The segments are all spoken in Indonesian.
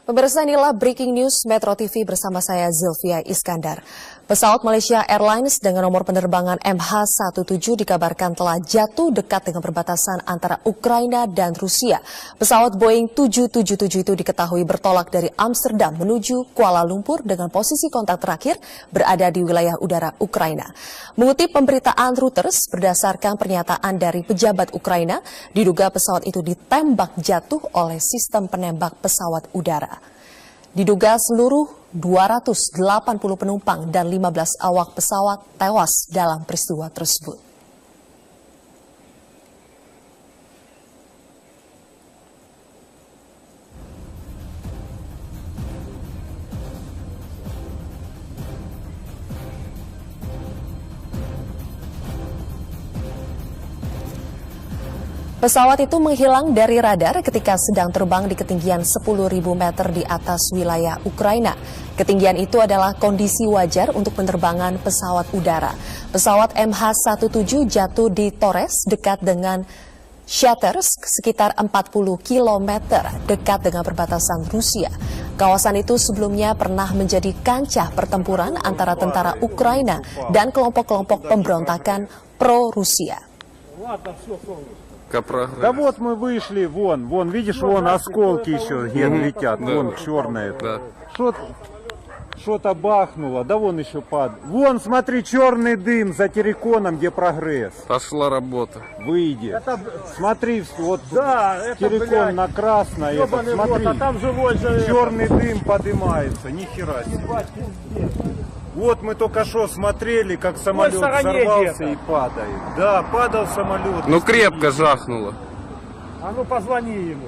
Pemirsa, inilah Breaking News Metro TV bersama saya Zilvia Iskandar. Pesawat Malaysia Airlines dengan nomor penerbangan MH17 dikabarkan telah jatuh dekat dengan perbatasan antara Ukraina dan Rusia. Pesawat Boeing 777 itu diketahui bertolak dari Amsterdam menuju Kuala Lumpur dengan posisi kontak terakhir berada di wilayah udara Ukraina. Mengutip pemberitaan Reuters, berdasarkan pernyataan dari pejabat Ukraina, diduga pesawat itu ditembak jatuh oleh sistem penembak pesawat udara. Diduga seluruh 280 penumpang dan 15 awak pesawat tewas dalam peristiwa tersebut. Pesawat itu menghilang dari radar ketika sedang terbang di ketinggian 10.000 meter di atas wilayah Ukraina. Ketinggian itu adalah kondisi wajar untuk penerbangan pesawat udara. Pesawat MH17 jatuh di Torres dekat dengan Shatersk sekitar 40 km dekat dengan perbatasan Rusia. Kawasan itu sebelumnya pernah menjadi kancah pertempuran antara tentara Ukraina dan kelompok-kelompok pemberontakan pro-Rusia. Да вот мы вышли, вон, видишь, вон осколки еще летят, вон черное. Что-то бахнуло, да вон еще падает. Вон, смотри, черный дым за терриконом, где прогресс. Пошла работа. Выйди. Смотри, вот террикон на красное, смотри, а там живой же черный дым поднимается, ни хера себе. Вот мы только что смотрели, как самолет взорвался и падает. Да, падал самолет. Ну крепко жахнуло. А ну позвони ему.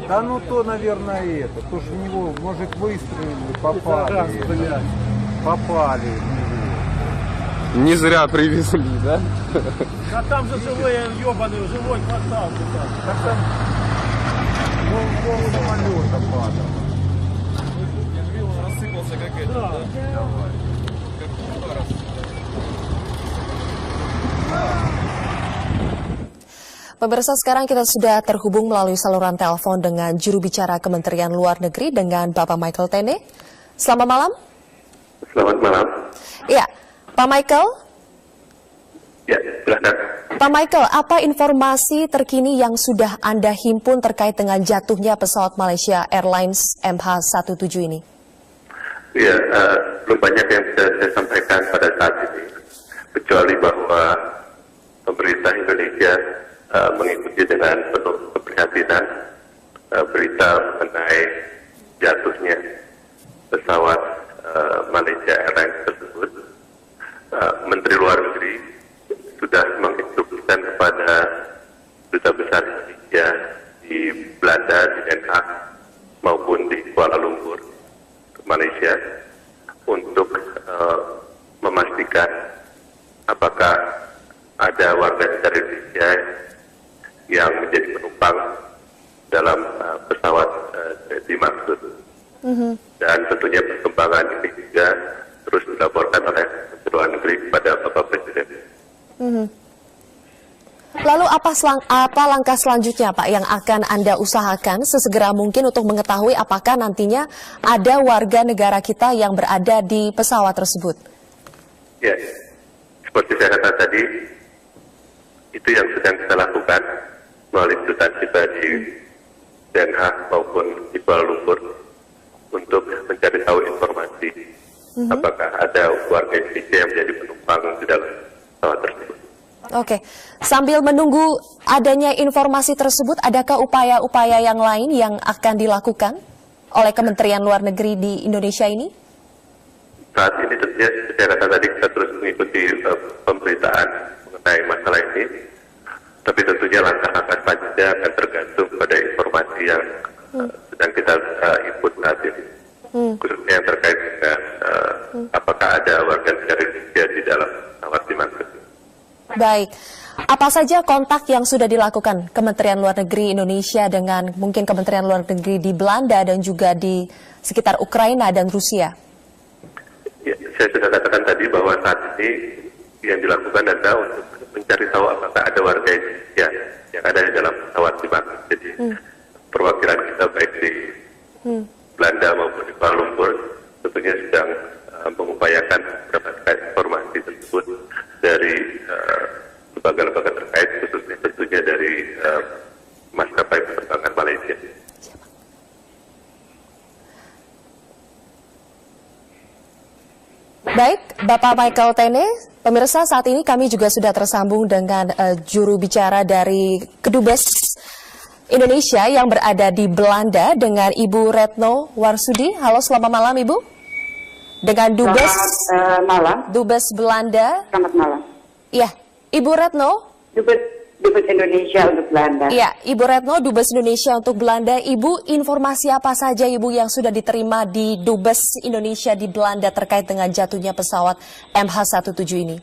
Да ну то, наверное, это. То, что в него, может, выстрелили, попали. Попали в него. Не зря привезли, да? А там же живой, ебаный, живой квартал. Так там, пол самолета падал. Рассыпался как это, да? Давай. Pemirsa, sekarang kita sudah terhubung melalui saluran telepon dengan juru bicara Kementerian Luar Negeri dengan Bapak Michael Tene. Selamat malam. Selamat malam. Ya, Pak Michael. Ya, silahkan. Pak Michael, apa informasi terkini yang sudah Anda himpun terkait dengan jatuhnya pesawat Malaysia Airlines MH17 ini? Ya, belum banyak yang bisa saya sampaikan pada saat ini, kecuali bahwa pemerintah Indonesia mengikuti dengan penuh keprihatinan berita mengenai jatuhnya pesawat Malaysia Airlines tersebut. Menteri Luar Negeri sudah menginstruksikan kepada Duta Besar Indonesia di Belanda, di Den Haag, maupun di Kuala Lumpur, Malaysia, untuk memastikan apakah ada warga negara Indonesia yang menjadi penumpang dalam pesawat dimaksud. Dan tentunya perkembangan ini juga terus dilaporkan oleh Menteri Luar Negeri kepada Bapak Presiden. Lalu apa langkah selanjutnya, Pak, yang akan Anda usahakan sesegera mungkin untuk mengetahui apakah nantinya ada warga negara kita yang berada di pesawat tersebut? Ya, seperti saya katakan tadi, itu yang sedang kita lakukan melalui kedutaan kita di Den Haag maupun di Kuala Lumpur untuk mencari tahu informasi apakah ada warga Indonesia yang menjadi penumpang di dalam pesawat tersebut. Oke, sambil menunggu adanya informasi tersebut, adakah upaya-upaya yang lain yang akan dilakukan oleh Kementerian Luar Negeri di Indonesia ini? Saat ini tentunya saya katakan tadi kita terus mengikuti pemberitaan mengenai masalah ini, tapi tentunya langkah-langkah selanjutnya akan tergantung pada informasi yang sedang kita input saat ini, khususnya yang terkait dengan apakah ada warga negara Indonesia di dalam pesawat dimaksud. Baik, apa saja kontak yang sudah dilakukan Kementerian Luar Negeri Indonesia dengan mungkin Kementerian Luar Negeri di Belanda dan juga di sekitar Ukraina dan Rusia? Ya, saya sudah katakan tadi bahwa saat ini yang dilakukan adalah untuk mencari tahu apakah ada warga Indonesia yang ada di dalam pesawat dimaksud. Jadi perwakilan kita baik di Belanda maupun di Kuala Lumpur tentunya sedang mengupayakan mendapatkan informasi tersebut dari lembaga-lembaga terkait, khususnya tentunya dari maskapai penerbangan Malaysia. Baik, Bapak Michael Tene, pemirsa saat ini kami juga sudah tersambung dengan juru bicara dari Kedubes Indonesia yang berada di Belanda dengan Ibu Retno Warsudi. Halo, selamat malam Ibu. Dengan Dubes malam. Dubes Belanda. Selamat malam. Iya, Ibu Retno. Dubes Indonesia untuk Belanda. Iya, Ibu Retno, Dubes Indonesia untuk Belanda. Ibu, informasi apa saja Ibu yang sudah diterima di Dubes Indonesia di Belanda terkait dengan jatuhnya pesawat MH17 ini?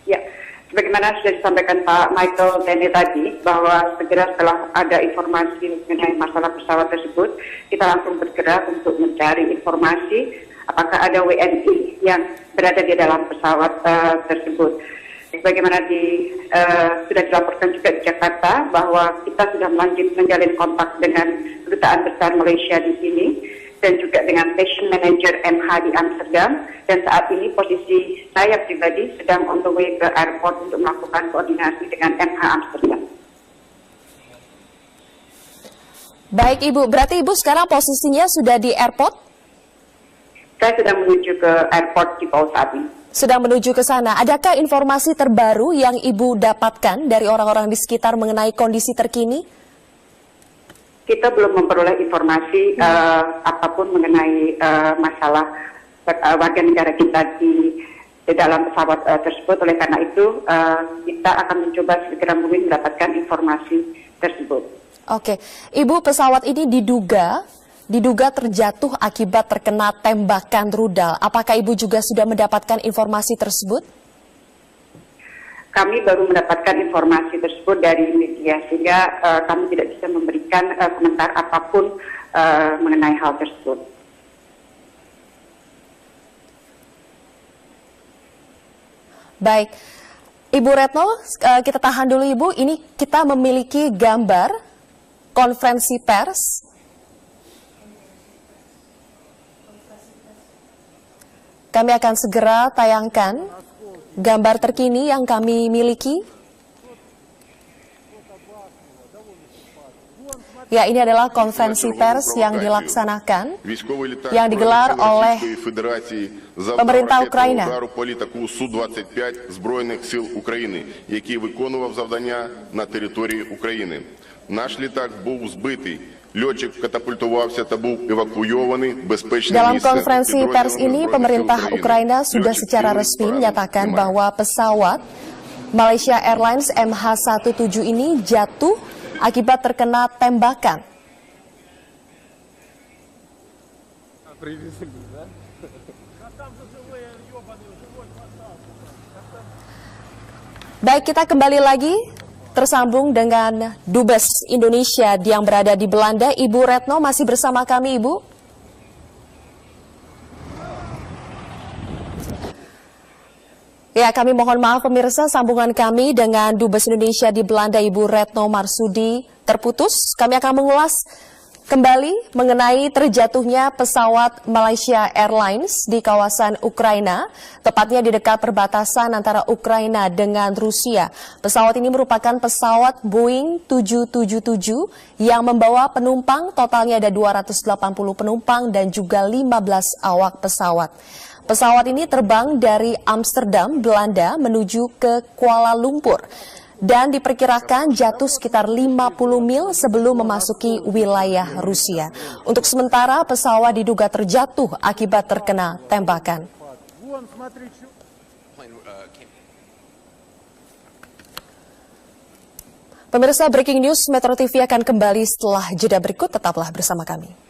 Ya, sebagaimana sudah disampaikan Pak Michael Tene tadi, bahwa segera setelah ada informasi mengenai masalah pesawat tersebut, kita langsung bergerak untuk mencari informasi apakah ada WNI yang berada di dalam pesawat tersebut. Sebagaimana sudah dilaporkan juga di Jakarta bahwa kita sudah menjalin kontak dengan Kedutaan Besar Malaysia di sini dan juga dengan Station Manager MH di Amsterdam, dan saat ini posisi saya pribadi sedang on the way ke airport untuk melakukan koordinasi dengan MH Amsterdam. Baik Ibu, berarti Ibu sekarang posisinya sudah di airport? Saya sedang menuju ke airport Schiphol saat ini. Sedang menuju ke sana. Adakah informasi terbaru yang Ibu dapatkan dari orang-orang di sekitar mengenai kondisi terkini? Kita belum memperoleh informasi apapun mengenai masalah warga negara kita di dalam pesawat tersebut. Oleh karena itu, kita akan mencoba segera mungkin mendapatkan informasi tersebut. Oke, Ibu, pesawat ini diduga terjatuh akibat terkena tembakan rudal. Apakah Ibu juga sudah mendapatkan informasi tersebut? Kami baru mendapatkan informasi tersebut dari media, sehingga kami tidak bisa memberikan komentar apapun mengenai hal tersebut. Baik, Ibu Retno, kita tahan dulu Ibu. Ini kita memiliki gambar konferensi pers. Kami akan segera tayangkan gambar terkini yang kami miliki. Ya, ini adalah konferensi pers yang dilaksanakan, yang digelar oleh pemerintah Ukraina. Су-25 Збройних сил України, який виконував завдання на території України. Наш літак був збитий. Dalam konferensi pers ini, pemerintah Ukraina sudah secara resmi menyatakan bahwa pesawat Malaysia Airlines MH17 ini jatuh akibat terkena tembakan. Baik, kita kembali lagi tersambung dengan Dubes Indonesia yang berada di Belanda. Ibu Retno masih bersama kami, Ibu. Ya, kami mohon maaf pemirsa, sambungan kami dengan Dubes Indonesia di Belanda, Ibu Retno Marsudi, terputus. Kami akan mengulas kembali mengenai terjatuhnya pesawat Malaysia Airlines di kawasan Ukraina, tepatnya di dekat perbatasan antara Ukraina dengan Rusia. Pesawat ini merupakan pesawat Boeing 777 yang membawa penumpang, totalnya ada 280 penumpang dan juga 15 awak pesawat. Pesawat ini terbang dari Amsterdam, Belanda menuju ke Kuala Lumpur dan diperkirakan jatuh sekitar 50 mil sebelum memasuki wilayah Rusia. Untuk sementara, pesawat diduga terjatuh akibat terkena tembakan. Pemirsa, Breaking News Metro TV akan kembali setelah jeda berikut. Tetaplah bersama kami.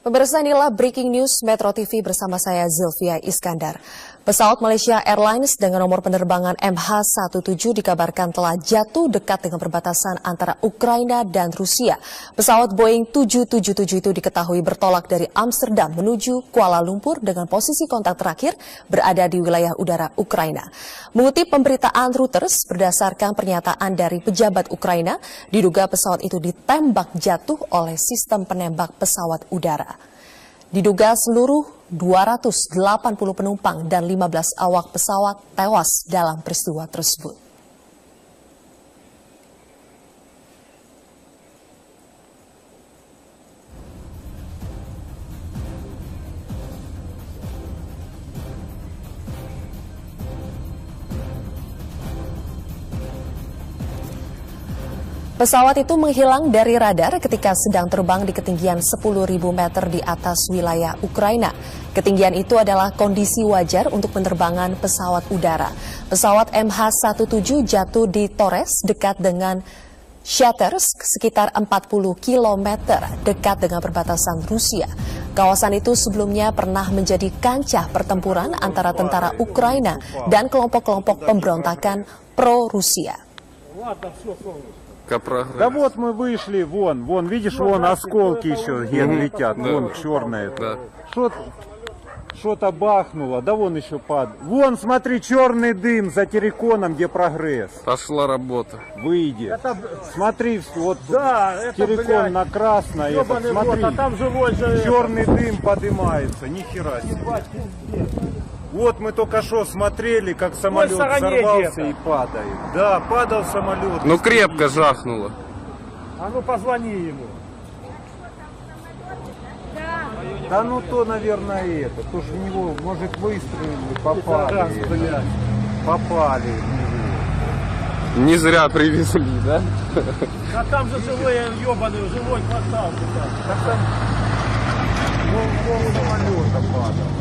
Pemirsa, inilah breaking news Metro TV bersama saya Zilvia Iskandar. Pesawat Malaysia Airlines dengan nomor penerbangan MH17 dikabarkan telah jatuh dekat dengan perbatasan antara Ukraina dan Rusia. Pesawat Boeing 777 itu diketahui bertolak dari Amsterdam menuju Kuala Lumpur dengan posisi kontak terakhir berada di wilayah udara Ukraina. Mengutip pemberitaan Reuters, berdasarkan pernyataan dari pejabat Ukraina, diduga pesawat itu ditembak jatuh oleh sistem penembak pesawat udara. Diduga seluruh 280 penumpang dan 15 awak pesawat tewas dalam peristiwa tersebut. Pesawat itu menghilang dari radar ketika sedang terbang di ketinggian 10.000 meter di atas wilayah Ukraina. Ketinggian itu adalah kondisi wajar untuk penerbangan pesawat udara. Pesawat MH17 jatuh di Torres dekat dengan Shatersk sekitar 40 km dekat dengan perbatasan Rusia. Kawasan itu sebelumnya pernah menjadi kancah pertempuran antara tentara Ukraina dan kelompok-kelompok pemberontakan pro-Rusia. Да вот мы вышли, вон, видишь, вон осколки еще летят, вон черное. Да. Что-то бахнуло, да вон еще падает. Вон, смотри, черный дым за терриконом, где прогресс. Пошла работа. Выйди. Смотри, вот Да, это, террикон блядь, на красное, этот, ёбаный рот, смотри, а там живой же... черный дым поднимается, нихера себе. Вот мы только что смотрели, как самолет стороне взорвался где-то. и падает. Да, падал самолет. Ну крепко жахнуло. А ну позвони ему. Да ну то, наверное, это. То, что в него, может, выстрелили, Пидорас, попали. блядь. Попали в него. Не зря привезли, да? А там же живой ебаный, живой квартал. Так там пол самолета падал.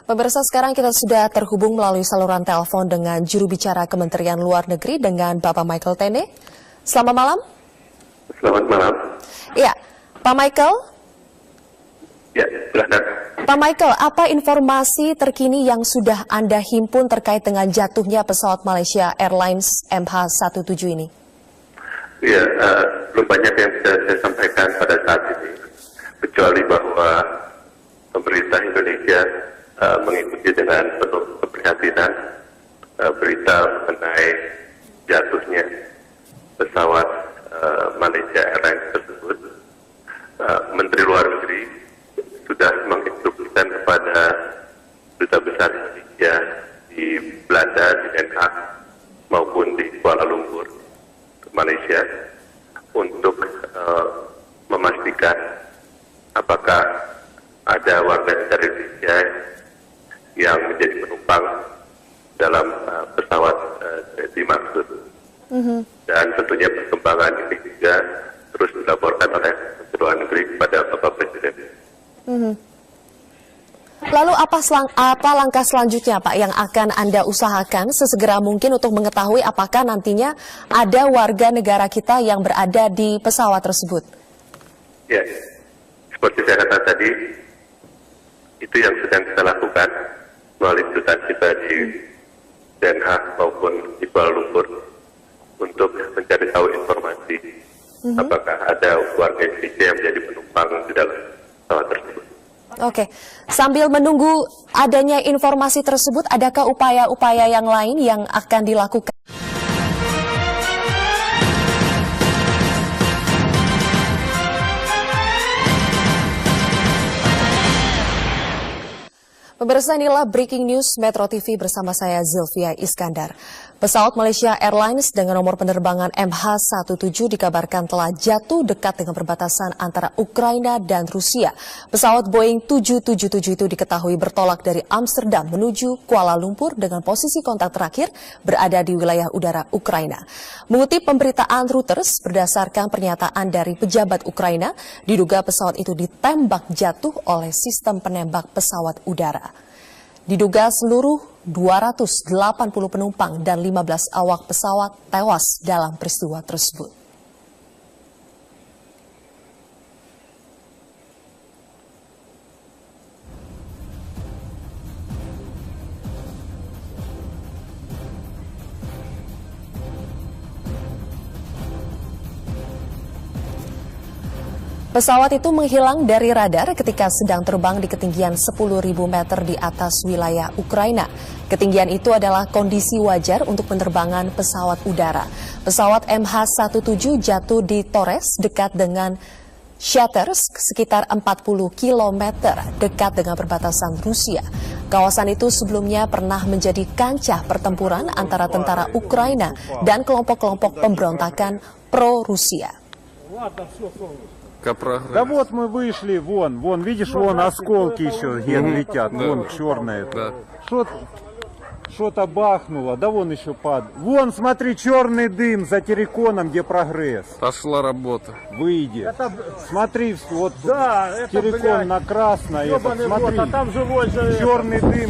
Pemirsa, sekarang kita sudah terhubung melalui saluran telepon dengan juru bicara Kementerian Luar Negeri dengan Bapak Michael Tene. Selamat malam. Selamat malam. Ya, Pak Michael. Ya, silahkan. Pak Michael, apa informasi terkini yang sudah Anda himpun terkait dengan jatuhnya pesawat Malaysia Airlines MH17 ini? Ya, belum banyak yang bisa saya sampaikan pada saat ini, kecuali bahwa pemerintah Indonesia mengikuti dengan penuh keprihatinan berita mengenai jatuhnya pesawat Malaysia Airlines tersebut. Menteri Luar Negeri sudah menginstruksikan kepada Duta Besar Indonesia di Belanda, di Den Haag, maupun di Kuala Lumpur, Malaysia, untuk memastikan apakah ada warga negara Indonesia yang menjadi penumpang dalam pesawat dimaksud. Dan tentunya perkembangan ini juga terus dilaporkan oleh Menteri Luar Negeri kepada Bapak Presiden. Lalu apa langkah selanjutnya, Pak, yang akan Anda usahakan sesegera mungkin untuk mengetahui apakah nantinya ada warga negara kita yang berada di pesawat tersebut? Ya, seperti saya katakan tadi, itu yang sedang kita lakukan melalui kedutaan kita di Den Haag maupun di Kuala Lumpur untuk mencari tahu informasi apakah ada warga Indonesia yang menjadi penumpang di dalam pesawat tersebut. Oke, sambil menunggu adanya informasi tersebut, adakah upaya-upaya yang lain yang akan dilakukan? Pemirsa, inilah breaking news Metro TV bersama saya Zilvia Iskandar. Pesawat Malaysia Airlines dengan nomor penerbangan MH17 dikabarkan telah jatuh dekat dengan perbatasan antara Ukraina dan Rusia. Pesawat Boeing 777 itu diketahui bertolak dari Amsterdam menuju Kuala Lumpur dengan posisi kontak terakhir berada di wilayah udara Ukraina. Mengutip pemberitaan Reuters, berdasarkan pernyataan dari pejabat Ukraina, diduga pesawat itu ditembak jatuh oleh sistem penembak pesawat udara. Diduga seluruh 280 penumpang dan 15 awak pesawat tewas dalam peristiwa tersebut. Pesawat itu menghilang dari radar ketika sedang terbang di ketinggian 10.000 meter di atas wilayah Ukraina. Ketinggian itu adalah kondisi wajar untuk penerbangan pesawat udara. Pesawat MH17 jatuh di Torres dekat dengan Shatersk sekitar 40 km dekat dengan perbatasan Rusia. Kawasan itu sebelumnya pernah menjadi kancah pertempuran antara tentara Ukraina dan kelompok-kelompok pemberontakan pro-Rusia. Да вот мы вышли, вон, видишь, вон осколки еще летят, вон черные. Да. Что-то бахнуло, да вон еще падает. Вон, смотри, черный дым за Тереконом, где прогресс. Пошла работа. Выйди. Смотри, вот Да, это, Терекон блядь, на красное, ёбаный в рот, смотри, а там живой же... черный дым.